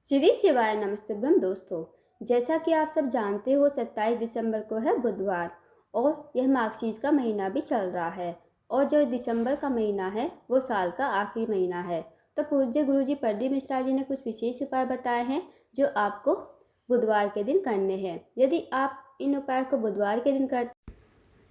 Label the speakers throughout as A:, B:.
A: श्री शिवाय नमस्तुभ्यम दोस्तों। जैसा कि आप सब जानते हो 27 दिसंबर को है बुधवार और यह मार्गशीर्ष का महीना भी चल रहा है और जो दिसंबर का महीना है वो साल का आखिरी महीना है। तो पूज्य गुरुजी प्रदीप मिश्रा जी ने कुछ विशेष उपाय बताए हैं जो आपको बुधवार के दिन करने हैं। यदि आप इन उपाय को बुधवार के दिन करते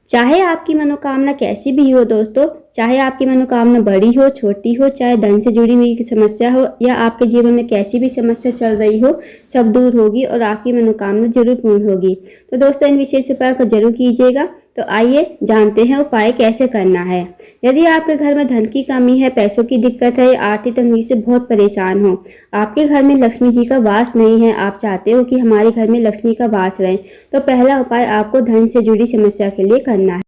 A: चाहे आपकी मनोकामना कैसी भी हो दोस्तों, चाहे आपकी मनोकामना बड़ी हो छोटी हो, चाहे धन से जुड़ी हुई समस्या हो या आपके जीवन में कैसी भी समस्या चल रही हो, सब दूर होगी और आपकी मनोकामना जरूर पूर्ण होगी। तो दोस्तों इन विशेष उपाय को जरूर कीजिएगा। तो आइए जानते हैं उपाय कैसे करना है। यदि आपके घर में धन की कमी है, पैसों की दिक्कत है या आर्थिक तंगी से बहुत परेशान हो, आपके घर में लक्ष्मी जी का वास नहीं है, आप चाहते हो कि हमारे घर में लक्ष्मी का वास रहे, तो पहला उपाय आपको धन से जुड़ी समस्या के लिए करना है।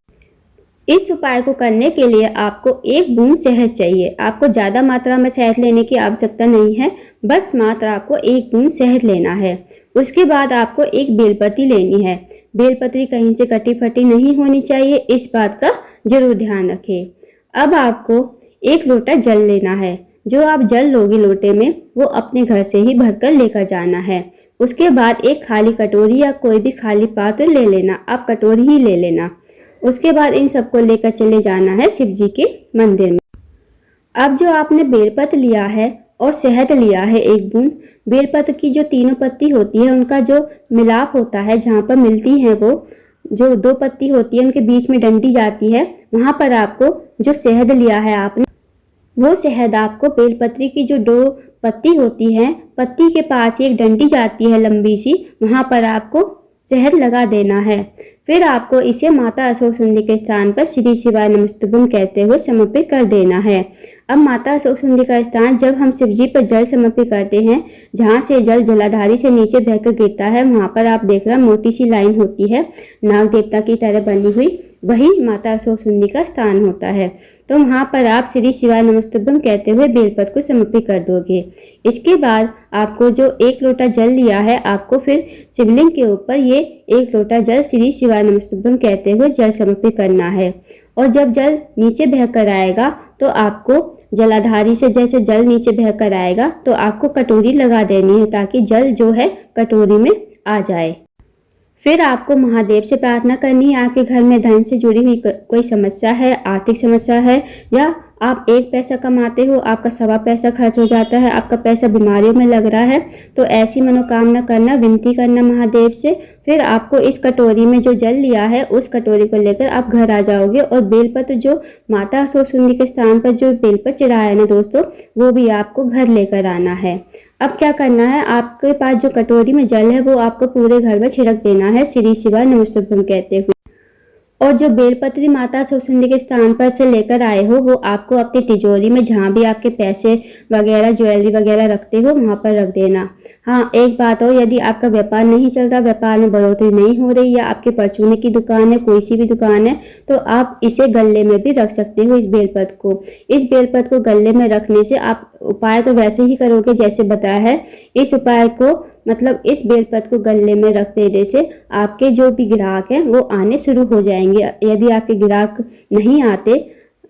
A: इस उपाय को करने के लिए आपको 1 बूंद शहद चाहिए। आपको ज़्यादा मात्रा में शहद लेने की आवश्यकता नहीं है, बस मात्र आपको 1 बूंद शहद लेना है। उसके बाद आपको एक बेलपत्री लेनी है। बेलपत्री कहीं से कटी फटी नहीं होनी चाहिए, इस बात का जरूर ध्यान रखें। अब आपको 1 लोटा जल लेना है। जो आप जल लोगे लोटे में वो अपने घर से ही भरकर लेकर जाना है। उसके बाद एक खाली कटोरी या कोई भी खाली पात्र ले लेना, आप कटोरी ही ले लेना। उसके बाद इन सबको लेकर चले जाना है शिव जी के मंदिर में। अब जो आपने बेलपत्र लिया है और शहद लिया है 1 बूंद, बेलपत्र की जो तीनों पत्ती होती है उनका जो मिलाप होता है, जहाँ पर मिलती है वो जो 2 पत्ती होती है उनके बीच में डंडी जाती है, वहाँ पर आपको जो शहद लिया है आपने, वो शहद आपको बेलपत्री की जो 2 पत्ती होती है, पत्ती के पास ही एक डंडी जाती है लंबी सी, वहाँ पर आपको शहद लगा देना है। फिर आपको इसे माता अशोक सुंदरी के स्थान पर श्री शिवाय नमस्तुभ्यम कहते हुए समर्पित कर देना है। अब माता अशोक सुंदरी का स्थान जब हम शिव जी पर जल समर्पित करते हैं, जहाँ से जल जलाधारी से नीचे बहकर गिरता है, वहाँ पर आप देख रहे हैं मोटी सी लाइन होती है नाग देवता की तरह बनी हुई, वही माता अशोक सुंदरी का स्थान होता है। तो वहाँ पर आप श्री शिवाय नमस्तुभ्यम कहते हुए बेलपत्र को समर्पित कर दोगे। इसके बाद आपको जो 1 लोटा जल लिया है, आपको फिर शिवलिंग के ऊपर ये 1 लोटा जल श्री शिवाय नमस्तुभ्यम कहते हुए जल समर्पित करना है। और जब जल नीचे बहकर आएगा तो आपको जलाधारी से जैसे जल नीचे बहकर आएगा तो आपको कटोरी लगा देनी है ताकि जल जो है कटोरी में आ जाए। फिर आपको महादेव से प्रार्थना करनी है। आपके घर में धन से जुड़ी हुई कोई समस्या है, आर्थिक समस्या है, या आप 1 पैसा कमाते हो आपका 1.25 पैसा खर्च हो जाता है, आपका पैसा बीमारियों में लग रहा है, तो ऐसी मनोकामना करना, विनती करना महादेव से। फिर आपको इस कटोरी में जो जल लिया है उस कटोरी को लेकर आप घर आ जाओगे और बेलपत्र जो माता अशोक सुंदरी के स्थान पर जो बेलपत्र चढ़ाया है ना दोस्तों, वो भी आपको घर लेकर आना है। अब क्या करना है, आपके पास जो कटोरी में जल है वो आपको पूरे घर में छिड़क देना है श्री शिवाय नमस्तुभ्यम कहते हुए। और जो बेलपत्री माता अशोक सुंदरी के स्थान पर से लेकर आए हो वो आपको अपनी तिजोरी में, जहाँ भी आपके पैसे वगैरह ज्वेलरी वगैरह रखते हो वहाँ पर रख देना। हाँ, एक बात हो, यदि आपका व्यापार नहीं चल रहा, व्यापार में बढ़ोतरी नहीं हो रही या आपके परचूने की दुकान है, कोई सी भी दुकान है, तो आप इसे गले में भी रख सकते हो। इस बेलपत्र को गले में रखने से आप उपाय तो वैसे ही करोगे जैसे बताया है। इस उपाय को मतलब इस बेलपत्र को गले में रख देने से आपके जो भी ग्राहक हैं वो आने शुरू हो जाएंगे। यदि आपके ग्राहक नहीं आते,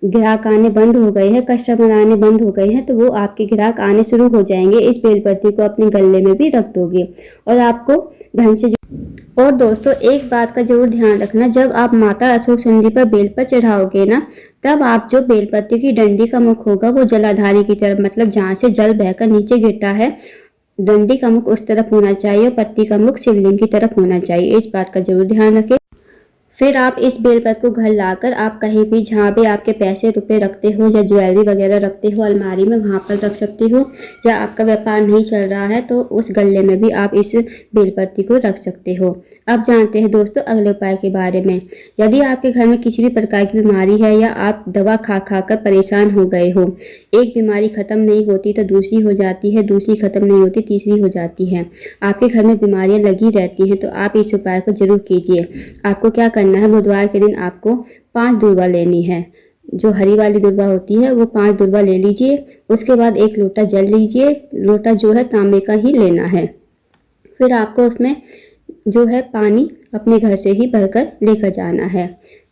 A: ग्राहक आने बंद हो गए हैं, कस्टमर आने बंद हो गए हैं, तो वो आपके ग्राहक आने शुरू हो जाएंगे। इस बेलपत्री को अपने गले में भी रख दोगे और आपको धन से। और दोस्तों एक बात का जरूर ध्यान रखना, जब आप माता अशोक सुंदरी पर बेलपत्र चढ़ाओगे ना, तब आप जो बेलपत्री की डंडी का मुख होगा वो जलाधारी की तरफ, मतलब जहाँ से जल बहकर नीचे गिरता है, डंडी का मुख उस तरफ होना चाहिए और पत्ती का मुख शिवलिंग की तरफ होना चाहिए। इस बात का जरूर ध्यान रखें। फिर आप इस बेलपत्र को घर लाकर आप कहीं भी, जहाँ भी आपके पैसे रुपए रखते हो या ज्वेलरी वगैरह रखते हो अलमारी में, वहाँ पर रख सकते हो। या आपका व्यापार नहीं चल रहा है तो उस गले में भी आप इस बेलपत्री को रख सकते हो। अब जानते हैं दोस्तों अगले उपाय के बारे में। यदि आपके घर में किसी भी प्रकार की बीमारी है या आप दवा खा खा कर परेशान हो गए हो, एक बीमारी खत्म नहीं होती तो दूसरी हो जाती है, दूसरी खत्म नहीं होती तीसरी हो जाती है, आपके घर में बीमारियां लगी रहती हैं, तो आप इस उपाय को जरूर कीजिए। आपको क्या करना है, बुधवार के दिन आपको 5 दूर्वा लेनी है। जो हरी वाली दूर्वा होती है वो 5 दूर्वा ले लीजिए। उसके बाद 1 लोटा जल लीजिए, लोटा जो है तांबे का ही लेना है। फिर आपको उसमें जो है पानी अपने घर से ही भरकर लेकर जाना है।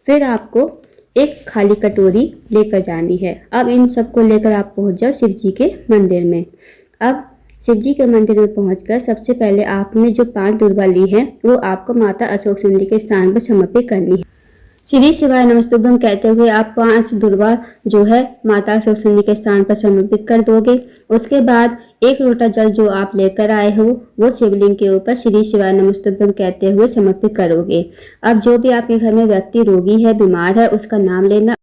A: फिर आपको एक खाली कटोरी लेकर जानी है। अब इन सबको लेकर आप पहुंच जाओ शिव जी के मंदिर में। अब शिव जी के मंदिर में पहुंचकर सबसे पहले आपने जो 5 दुर्वा ली है वो आपको माता अशोक सुंदरी के स्थान पर समर्पित करनी है। श्री शिवाय नमस्तुभ्यम कहते हुए आप 5 दुर्वा जो है माता अशोक सुंदरी के स्थान पर समर्पित कर दोगे। उसके बाद 1 लोटा जल जो आप लेकर आए हो वो शिवलिंग के ऊपर श्री शिवाय नमस्तुभ्यम कहते हुए समर्पित करोगे। अब जो भी आपके घर में व्यक्ति रोगी है, बीमार है, उसका नाम लेना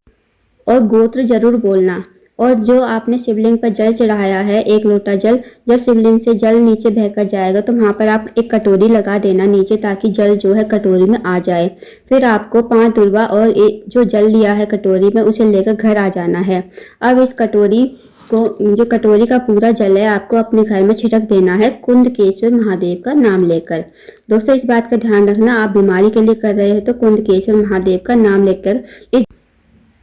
A: और गोत्र जरूर बोलना। और जो आपने शिवलिंग पर जल चढ़ाया है 1 लोटा जल, जब शिवलिंग से जल नीचे बहकर जाएगा तो वहां पर आप एक कटोरी लगा देना नीचे, ताकि जल जो है कटोरी में आ जाए। फिर आपको 5 दुर्वा और जो जल लिया है कटोरी में उसे लेकर घर आ जाना है। अब इस कटोरी को, जो कटोरी का पूरा जल है, आपको अपने घर में छिड़क देना है कुंदकेश्वर महादेव का नाम लेकर। दोस्तों इस बात का ध्यान रखना, आप बीमारी के लिए कर रहे हो तो कुंदकेश्वर महादेव का नाम लेकर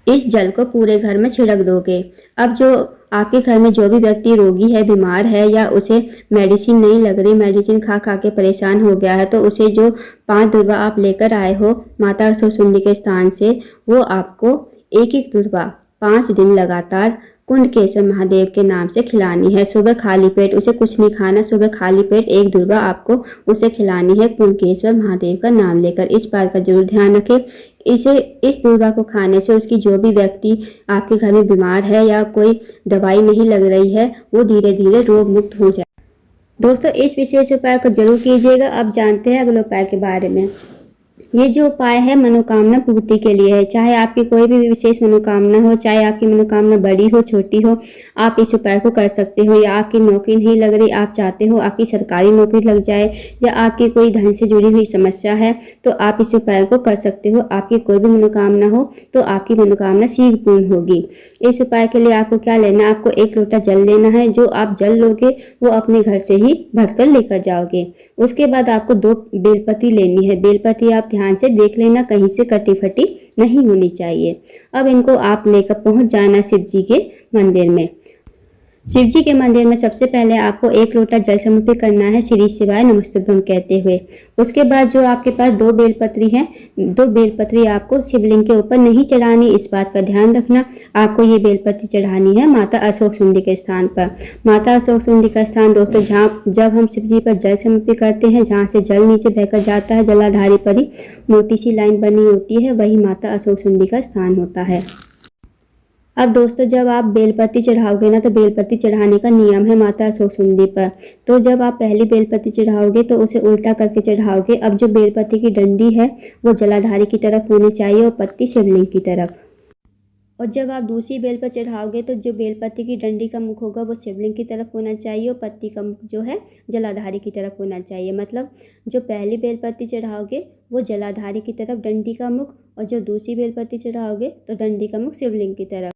A: इस जल को पूरे घर में छिड़क दोगे। अब जो आपके घर में जो भी व्यक्ति रोगी है, बीमार है, या उसे मेडिसिन नहीं लग रही, मेडिसिन खा खा के परेशान हो गया है, तो उसे जो 5 दुर्वा आप लेकर आए हो माता अशोक सुंदरी के स्थान से, वो आपको एक एक दुर्वा 5 दिन लगातार कुंदकेश्वर महादेव के नाम से खिलानी है। सुबह खाली पेट, उसे कुछ नहीं खाना, सुबह खाली पेट 1 दुर्वा आपको उसे खिलानी है कुंदकेश्वर महादेव का नाम लेकर। इस बात का जरूर ध्यान रखें। इस दुर्वा को खाने से उसकी जो भी व्यक्ति आपके घर में बीमार है या कोई दवाई नहीं लग रही है, वो धीरे धीरे रोग मुक्त हो जाए। दोस्तों इस विशेष उपाय को जरूर कीजिएगा। अब जानते हैं अगले उपाय के बारे में। ये जो उपाय है मनोकामना पूर्ति के लिए है। चाहे आपकी कोई भी विशेष मनोकामना हो, चाहे आपकी मनोकामना बड़ी हो छोटी हो, आप इस उपाय को कर सकते हो। या आपकी नौकरी नहीं लग रही, आप चाहते हो आपकी सरकारी नौकरी लग जाए, या आपकी कोई धन से जुड़ी हुई समस्या है, तो आप इस उपाय को कर सकते हो। आपकी कोई भी मनोकामना हो तो आपकी मनोकामना शीघ्र पूर्ण होगी। इस उपाय के लिए आपको क्या लेना है, आपको 1 लोटा जल लेना है। जो आप जल लोगे वो अपने घर से ही भरकर लेकर जाओगे। उसके बाद आपको 2 बेलपत्ती लेनी है। बेलपत्ती आप ध्यान से देख लेना, कहीं से कटी फटी नहीं होनी चाहिए। अब इनको आप लेकर पहुंच जाना शिव जी के मंदिर में। शिव जी के मंदिर में सबसे पहले आपको 1 लोटा जल समर्पित करना है श्री शिवाय नमस्तुभ्यम कहते हुए। उसके बाद जो आपके पास 2 बेलपत्री हैं, 2 बेलपत्री आपको शिवलिंग के ऊपर नहीं चढ़ानी, इस बात का ध्यान रखना। आपको ये बेलपत्री चढ़ानी है माता अशोक सुंदरी के स्थान पर। माता अशोक सुंदरी का स्थान दोस्तों, जब हम शिव जी पर जल समर्पित करते हैं, जहाँ से जल नीचे बहकर जाता है, जलाधारी पर ही मोटी सी लाइन बनी होती है, वही माता अशोक सुंदरी का स्थान होता है। अब दोस्तों जब आप बेलपत्ती चढ़ाओगे ना, तो बेलपत्ती चढ़ाने का नियम है माता अशोक सुंदरी पर। तो जब आप पहली बेलपत्ती चढ़ाओगे तो उसे उल्टा करके चढ़ाओगे। अब जो बेलपत्ती की डंडी है वो जलाधारी की तरफ होनी चाहिए और पत्ती शिवलिंग की तरफ। और जब आप दूसरी बेल पर चढ़ाओगे तो जो बेलपत्ती की डंडी का मुख होगा वो शिवलिंग की तरफ होना चाहिए और पत्ती का मुख जो है जलाधारी की तरफ होना चाहिए। मतलब जो पहली बेलपत्ती चढ़ाओगे वो जलाधारी की तरफ डंडी का मुख, और जो दूसरी बेलपत्ती चढ़ाओगे तो डंडी का मुख शिवलिंग की तरफ।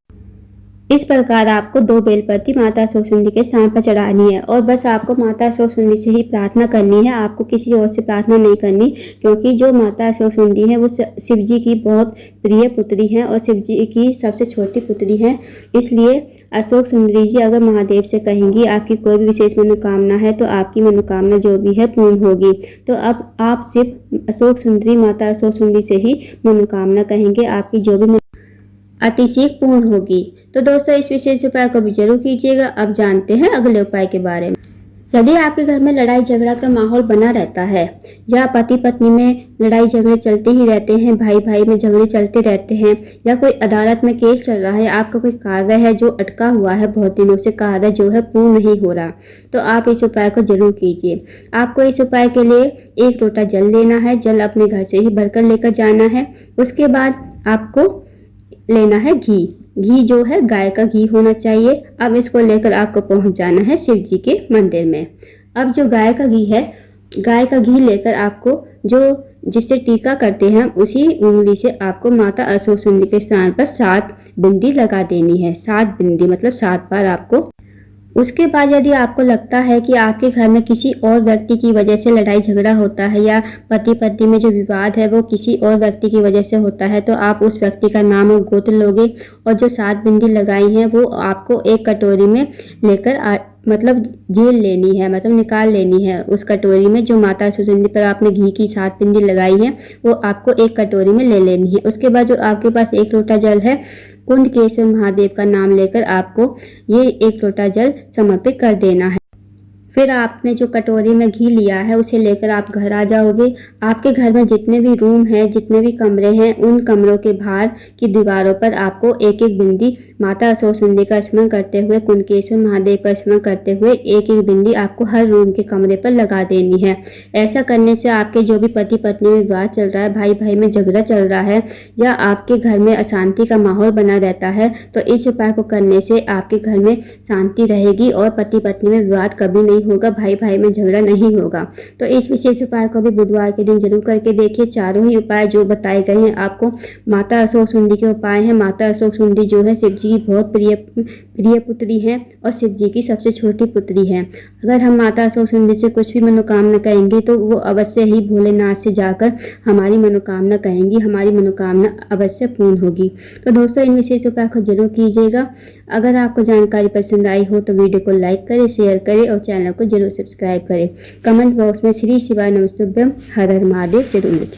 A: इस प्रकार आपको 2 बेलपत्ती माता अशोक सुंदरी के स्थान पर चढ़ानी है। और बस आपको माता अशोक सुंदरी से ही प्रार्थना करनी है, आपको किसी और से प्रार्थना नहीं करनी, क्योंकि जो माता अशोक सुंदरी है वो शिव जी की बहुत प्रिय पुत्री है और शिव जी की सबसे छोटी पुत्री है। इसलिए अशोक सुंदरी जी अगर महादेव से कहेंगी आपकी कोई भी विशेष मनोकामना है तो आपकी मनोकामना जो भी है पूर्ण होगी। तो अब आप सिर्फ अशोक सुंदरी माता अशोक सुंदरी से ही मनोकामना कहेंगे, आपकी जो भी अतिशीघ्र पूर्ण होगी। तो दोस्तों इस विशेष उपाय को भी जरूर कीजिएगा। अब जानते हैं अगले उपाय के बारे में। यदि आपके घर में लड़ाई झगड़ा का माहौल बना रहता है, या पति पत्नी में लड़ाई झगड़े चलते ही रहते हैं, भाई भाई में झगड़े चलते रहते हैं, या कोई अदालत में केस चल रहा है, आपका कोई कार्य है जो अटका हुआ है, बहुत दिनों से कार्य जो है पूर्ण नहीं हो रहा, तो आप इस उपाय को जरूर कीजिए। आपको इस उपाय के लिए 1 लोटा जल लेना है। जल अपने घर से ही भरकर लेकर जाना है। उसके बाद आपको लेना है घी। घी जो है गाय का घी होना चाहिए। अब इसको लेकर आपको पहुंच जाना है शिव जी के मंदिर में। अब जो गाय का घी है, गाय का घी लेकर आपको जो जिससे टीका करते हैं उसी उंगली से आपको माता अशोक सुंदरी के स्थान पर 7 बिंदी लगा देनी है। 7 बिंदी मतलब 7 बार आपको। उसके बाद यदि आपको लगता है कि आपके घर में किसी और व्यक्ति की वजह से लड़ाई झगड़ा होता है, या पति पत्नी में जो विवाद है वो किसी और व्यक्ति की वजह से होता है, तो आप उस व्यक्ति का नाम और गोत्र लोगे और जो 7 बिंदी लगाई हैं वो आपको एक कटोरी में लेकर मतलब झेल लेनी है, मतलब निकाल लेनी है। उस कटोरी में जो माता अशोक सुंदरी पर आपने घी की 7 बिंदी लगाई है वो आपको एक कटोरी में ले लेनी है। उसके बाद जो आपके पास 1 लोटा जल है, कुंदकेश्वर महादेव का नाम लेकर आपको ये 1 लोटा जल समर्पित कर देना है। फिर आपने जो कटोरी में घी लिया है उसे लेकर आप घर आ जाओगे। आपके घर में जितने भी रूम हैं, जितने भी कमरे हैं, उन कमरों के बाहर की दीवारों पर आपको एक एक बिंदी माता असोसुंदी का स्मरण करते हुए, कुंडकेश्वर महादेव का स्मरण करते हुए एक एक बिंदी आपको हर रूम के कमरे पर लगा देनी है। ऐसा करने से आपके जो भी पति पत्नी में विवाद चल रहा है, भाई भाई में झगड़ा चल रहा है, या आपके घर में अशांति का माहौल बना रहता है, तो इस उपाय को करने से आपके घर में शांति रहेगी और पति पत्नी में विवाद कभी नहीं होगा, भाई भाई में झगड़ा नहीं होगा। तो इस विशेष उपाय को भी बुधवार के दिन जरूर करके देखिए। चारों ही उपाय जो बताए गए हैं आपको माता असोसुंदी के उपाय हैं। माता असोसुंदी जो है शिव जी की बहुत प्रिय पुत्री है और शिव जी की सबसे छोटी पुत्री है। अगर हम माता असोसुंदी से कुछ भी मनोकामना कहेंगे तो वो अवश्य ही भोलेनाथ से जाकर हमारी मनोकामना कहेंगी, हमारी मनोकामना अवश्य पूर्ण होगी। तो दोस्तों, इन विशेष उपाय को जरूर कीजिएगा। अगर आपको जानकारी पसंद आई हो तो वीडियो को लाइक करें, शेयर करें और चैनल को जरूर सब्सक्राइब करें। कमेंट बॉक्स में श्री शिवाय नमस्तुभ्यम हर हर महादेव जरूर लिखें।